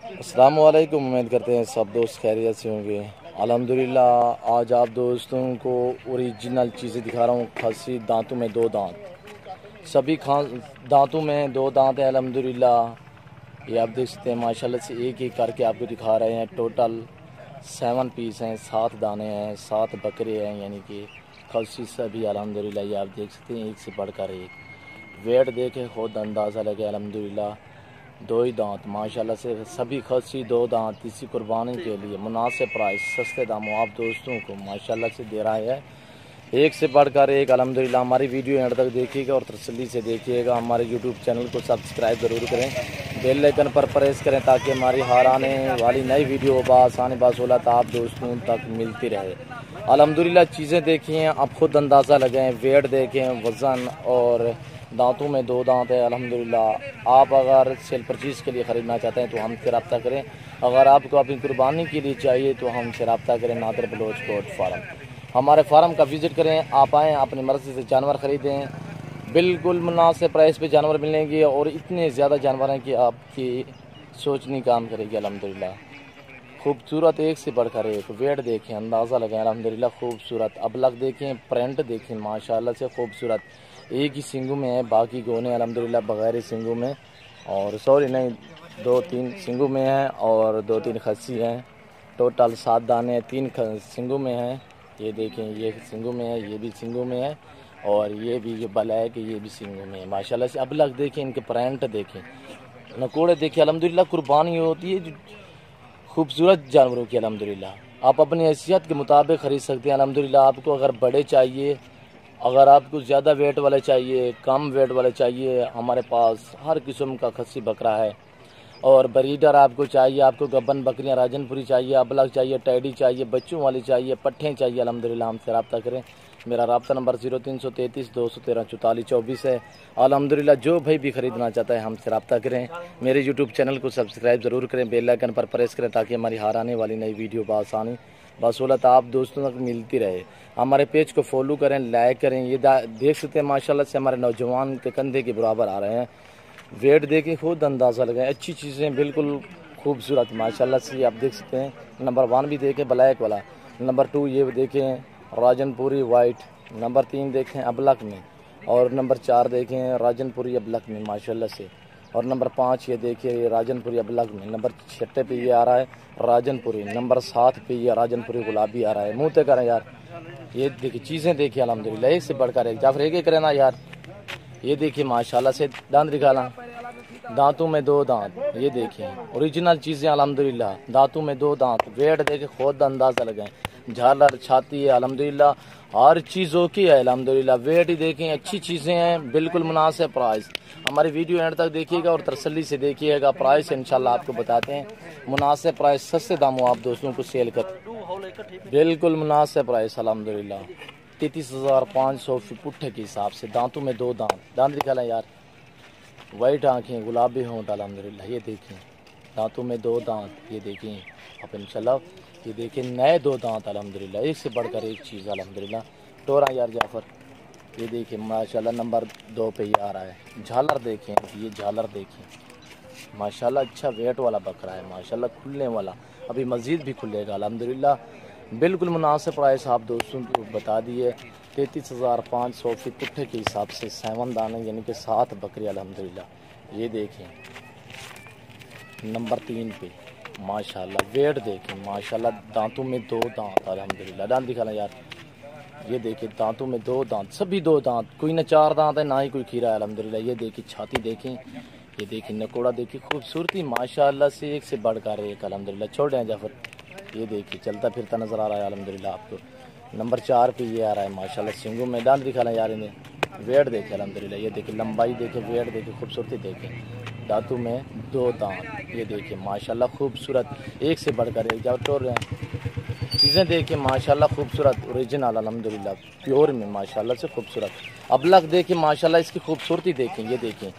अस्सलाम वालेकुम। उम्मीद करते हैं सब दोस्त खैरियत से होंगे। अल्हम्दुलिल्लाह आज आप दोस्तों को ओरिजिनल चीज़ें दिखा रहा हूँ। खस्सी दांतों में दो दांत, सभी दांतों में दो दांत है अल्हम्दुलिल्लाह। ये आप देख सकते हैं माशाल्लाह से एक एक करके आपको दिखा रहे हैं। टोटल 7 पीस हैं, 7 दाने हैं, 7 बकरे हैं, यानी कि खस्सी सभी अल्हम्दुलिल्लाह। ये आप देख सकते हैं एक से बढ़कर एक। वेट देखे खुद अंदाज़ा लगे अल्हम्दुलिल्लाह। दो ही दांत माशाल्लाह से सभी खस्सी दो दांत इसी कुर्बानी के लिए मुनासिब प्राइस सस्ते दामों आप दोस्तों को माशाल्लाह से दे रहा है। एक से बढ़कर एक अल्हम्दुलिल्लाह। हमारी वीडियो एंड तक देखिएगा और तसल्ली से देखिएगा। हमारे यूट्यूब चैनल को सब्सक्राइब ज़रूर करें, बेल आइकन पर प्रेस करें ताकि हमारी हर आने वाली नई वीडियो बासानी बासहूलत आप दोस्तों तक मिलती रहे। अल्हम्दुलिल्लाह चीज़ें देखिए, आप खुद अंदाज़ा लगाएं, वेट देखें, वज़न और दांतों में दो दांत है अल्हम्दुलिल्लाह। आप अगर सेल परचेज़ के लिए ख़रीदना चाहते हैं तो हमसे रब्ता करें। अगर आपको अपनी कुर्बानी के लिए चाहिए तो हमसे रब्ता करें। नादर बलोच गोट फार्म, हमारे फार्म का विज़िट करें। आप आएँ, अपनी मर्ज़ी से जानवर ख़रीदें, बिल्कुल मुनासिब प्राइस पे जानवर मिलेंगे और इतने ज़्यादा जानवर हैं कि आपकी सोच नहीं काम करेगी अल्हम्दुलिल्लाह। खूबसूरत एक से बढ़कर एक। वेट देखें, अंदाज़ा लगाएं अल्हम्दुलिल्लाह खूबसूरत। अबलग देखें, प्रिंट देखें माशाल्लाह से खूबसूरत। एक ही सिंगों में है, बाकी गोने अल्हम्दुलिल्लाह बगैर सिंगों में, और सॉरी नहीं 2-3 सिंगों में है और 2-3 खस्सी हैं। टोटल 7 दाने 3 सिंगों में हैं। ये देखें, ये सिंगों में है, ये भी सिंगों में है, और ये भी जो ब्लैक है ये भी सिंगों में है माशाल्लाह से। अबलग देखें, इनके प्रिंट देखें, नकोड़े देखिए अल्हम्दुलिल्लाह। कुर्बानी होती है खूबसूरत जानवरों की अल्हम्दुलिल्लाह। आप अपनी हैसियत के मुताबिक ख़रीद सकते हैं अल्हम्दुलिल्लाह। आपको अगर बड़े चाहिए, अगर आपको ज़्यादा वेट वाले चाहिए, कम वेट वाले चाहिए, हमारे पास हर किस्म का खस्सी बकरा है। और ब्रीडर आपको चाहिए, आपको गब्बन बकरियां राजनपुरी चाहिए, अबलग चाहिए, टैडी चाहिए, बच्चों वाली चाहिए, पट्ठे चाहिए अल्हम्दुलिल्लाह, हमसे रब्ता करें। मेरा रब्ता नंबर 0333 213 44 24 है अल्हम्दुलिल्लाह। जो भाई भी ख़रीदना चाहता है हमसे रब्ता करें। मेरे यूट्यूब चैनल को सब्सक्राइब ज़रूर करें, बेल आइकन पर प्रेस करें ताकि हमारी हर आने वाली नई वीडियो बआसानी बासहूलत आप दोस्तों तक मिलती रहे। हमारे पेज को फॉलो करें, लाइक करें। ये देख सकते हैं माशाल्लाह से हमारे नौजवान के कंधे के बराबर आ रहे हैं। वेट देखें, खुद अंदाज़ा लगाएं। अच्छी चीज़ें बिल्कुल खूबसूरत माशाल्लाह से आप देख सकते हैं। नंबर 1 भी देखें ब्लैक वाला, नंबर 2 ये देखें राजनपुरी वाइट, नंबर 3 देखें अबलक में, और नंबर 4 देखें राजनपुरी अबलक में माशाल्लाह से, और नंबर 5 ये देखिए राजनपुरी अबलक में, नंबर 6 पे ये आ रहा है राजनपुरी, नंबर 7 पे ये राजनपुरी गुलाबी आ रहा है। मुँह तक करें यार, ये देखिए चीज़ें देखिए अल्हम्दुलिल्लाह। एक से बढ़कर एक। जाफर एक करें ना यार। ये देखिए माशाल्लाह से दांत दिखाना, दांतों में दो दांत, ये देखें ओरिजिनल चीज़ें अल्हम्दुलिल्लाह। दांतों में दो दांत, वेट देखे खुद अंदाज़ा लगाएं। झालर छाती है अल्हम्दुलिल्लाह, हर चीज़ ओके है अल्हम्दुलिल्लाह। वेट ही देखें, अच्छी चीज़ें हैं, बिल्कुल मुनासिब प्राइस। हमारी वीडियो एंड तक देखिएगा और तसल्ली से देखिएगा। प्राइस इंशाल्लाह आपको बताते हैं, मुनासिब प्राइस, सस्ते दामों आप दोस्तों को सेल कर, बिल्कुल मुनासिब प्राइस अल्हम्दुलिल्लाह। 33,500 पुट्ठे के हिसाब से। दांतों में दो दांत, दांत दिखा लें यार, वाइट आँखें, गुलाबी होंठ अल्हम्दुलिल्लाह। ये देखें दांतों में दो दांत, ये देखें आप इंशाल्लाह। ये देखें नए दो दांत अल्हम्दुलिल्लाह, एक से बढ़कर एक चीज़ अल्हम्दुलिल्लाह। टोरा यार जाफर, ये देखें माशाल्लाह नंबर 2 पे ये आ रहा है। झालर देखें, ये झालर देखें माशाल्लाह। अच्छा वेट वाला बकरा है माशाल्लाह, खुलने वाला, अभी मज़ीद भी खुलेगा अल्हम्दुलिल्लाह। बिल्कुल मुनासिब प्राइस आप दोस्तों को बता दिए। 33,500 फी पुट्ठे के हिसाब से 7 दाने यानी कि 7 बकरी अल्हम्दुलिल्लाह। ये देखें नंबर 3 पे माशाल्लाह। वेट देखें माशाल्लाह, दांतों में दो दांत अल्हम्दुलिल्लाह। दांत दिखाना यार, ये देखिए दांतों में दो दांत, सभी दो दांत, कोई ना 4 दांत है ना ही कोई खीरा है अल्हम्दुलिल्लाह। ये देखिए छाती देखें, ये देखिए नकोड़ा देखिए, खूबसूरती माशाल्लाह से एक से बढ़कर एक अल्हम्दुलिल्लाह। छोड़ रहे हैं जाफर, ये देखिए चलता फिरता नज़र आ रहा है अल्हम्दुलिल्लाह आपको। नंबर 4 पे ये आ रहा है माशाल्लाह सिंगों में। दांत दिखा लें यार इन्हें, वेट देखें अल्हम्दुलिल्लाह। ये देखिए लंबाई देखें, वेट देखें, खूबसूरती देखें, दांतों में दो दांत, ये देखिए माशाल्लाह खूबसूरत, एक से बढ़कर एक। जाओ टोर रहे हैं, चीज़ें देखिए माशाल्लाह खूबसूरत, ओरिजिनल अल्हम्दुलिल्लाह, प्योर में माशाल्लाह से खूबसूरत। अबलग देखें माशाल्लाह, इसकी खूबसूरती देखें, ये देखें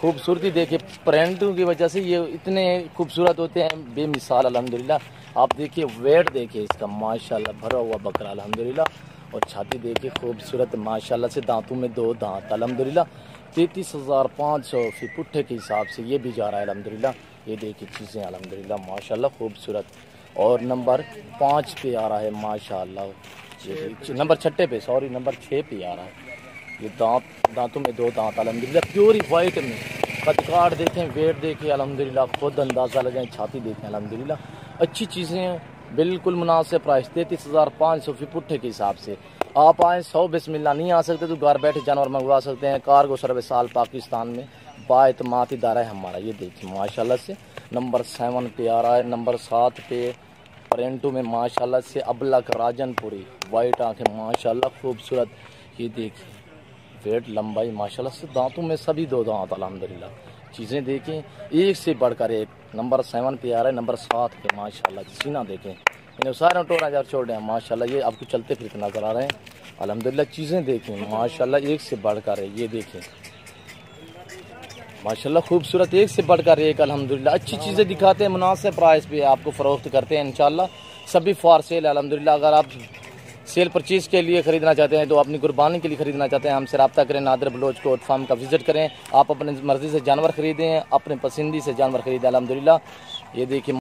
खूबसूरती देखिए, प्रिंटों की वजह से ये इतने खूबसूरत होते हैं बेमिसाल अल्हम्दुलिल्लाह। आप देखिए वेट देखिए इसका माशाल्लाह, भरा हुआ बकरा अल्हम्दुलिल्लाह, और छाती देखिए खूबसूरत माशाल्लाह से, दांतों में दो दांत अल्हम्दुलिल्लाह। 33,500 फी पुट्ठे के हिसाब से ये भी जा रहा है अल्हम्दुलिल्लाह। ये देखिए चीज़ें अल्हम्दुलिल्लाह माशाल्लाह खूबसूरत। और नंबर 5 पे आ रहा है माशाल्लाह, ये नंबर 6 पे, सॉरी नंबर 6 पे आ रहा है। ये दांतों में 2 दांत अल्हम्दुलिल्लाह, प्योर वाइट में। कद काट देखें, वेट देखें अल्हम्दुलिल्लाह, खुद अंदाज़ा लगाएं, छाती देखें अल्हम्दुलिल्लाह। अच्छी चीज़ें हैं, बिल्कुल मुनासिब प्राइस 33,500 फी पुट्ठे के हिसाब से। आप आएँ 100 बिस्मिल्लाह, नहीं आ सकते तो घर बैठे जानवर मंगवा सकते हैं। कार्गो सर्विस आल पाकिस्तान में बाएतमाद इदारा है हमारा। ये देखिए माशाल्लाह से नंबर 7 पे आ रहा है। नंबर 7 पे प्रिंटू में माशाल्लाह से अबलक राजनपुरी, वाइट आंखें माशाल्लाह खूबसूरत। ये देखिए वेट लंबाई माशाल्लाह से, दांतों में सभी 2 दांत अल्हम्दुलिल्लाह। चीज़ें देखें एक से बढ़कर एक। नंबर 7 पे आ रहा है, नंबर 7 पे माशाल्लाह सीना देखें, इन्हें सारे टोरा हजार छोड़ रहे हैं माशाल्लाह। ये आपको चलते फिरते नजर आ रहे हैं अल्हम्दुलिल्लाह। चीज़ें देखें माशाल्लाह एक से बढ़कर है। ये देखें माशाल्लाह खूबसूरत, एक से बढ़कर एक अल्हम्दुलिल्लाह। अच्छी चीज़ें दिखाते हैं, मुनासिब प्राइस पे आपको फ़रोख्त करते हैं इंशाल्लाह। सभी फॉर सेल अल्हम्दुलिल्लाह। अगर आप सेल परचेज के लिए ख़रीदना चाहते हैं, तो अपनी कुर्बानी के लिए ख़रीदना चाहते हैं, हमसे रब्ता करें। नादिर बलोच गोट फार्म का विज़िट करें। आप अपनी मर्ज़ी से जानवर ख़रीदें, अपने पसंदी से जानवर ख़रीदें अल्हम्दुलिल्लाह। ये देखिए